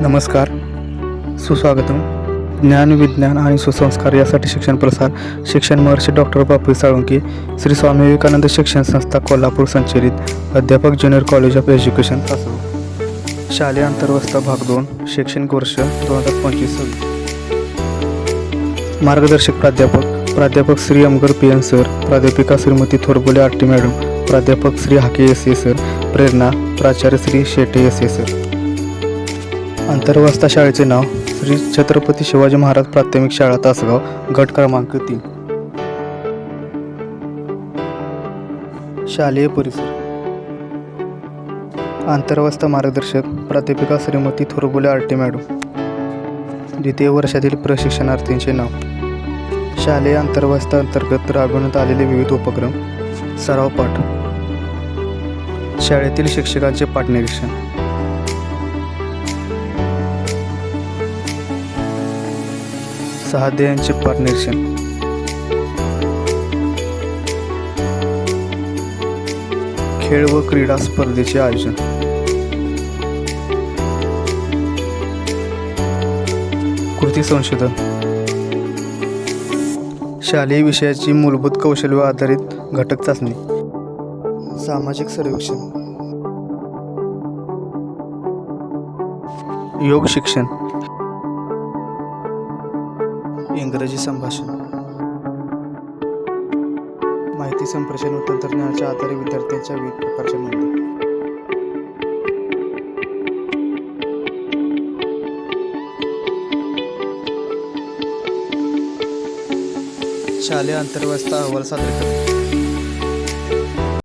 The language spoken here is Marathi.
नमस्कार, सुस्वागतम. ज्ञान, विज्ञान आणि सुसंस्कार यासाठी शिक्षण प्रसार शिक्षण महर्षी डॉक्टर बापू साळुंखे श्री स्वामी विवेकानंद शिक्षण संस्था कोल्हापूर संचलित अध्यापक junior college of education Tasgaon. शालेय अंतर्वस्था भाग 2 शैक्षणिक वर्ष 2025-26. मार्गदर्शक प्राध्यापक श्री अमगर पी.एन. सर, प्राध्यापिका श्रीमती थोरबोले आरटी मॅडम, प्राध्यापक श्री हाके एस.ए. सर, प्रेरणा प्राचार्य श्री शेटे एस.ए. सर. अंतर्वस्था शाळेचे नाव श्री छत्रपती शिवाजी महाराज प्राथमिक शाळा तासगाव, गट क्रमांक 3. शालेय परिसर. अंतर्वस्था मार्गदर्शक प्राध्यापिका श्रीमती थोरबोले आरटी मॅडम. द्वितीय वर्षातील प्रशिक्षणार्थींचे नाव. शालेय अंतर्वस्था अंतर्गत राबवण्यात आलेले विविध उपक्रम. सराव पाठ. शाळेतील शिक्षकांचे पाठ निरीक्षण. सहाध्यायांचे पाठ निरीक्षण. खेळ व क्रीडा स्पर्धेचे आयोजन. कृती संशोधन. शालेय विषयाची मूलभूत कौशल्य आधारित घटक चाचणी. सामाजिक सर्वेक्षण. योग शिक्षण. इंग्रजी संभाषण. माहिती संप्रेषण व तंत्रज्ञानाच्या आधारे विद्यार्थ्यांच्या विविध प्रकारच्या नोंदी. शालेय अंतर्वस्था अहवाल सादरीकरण.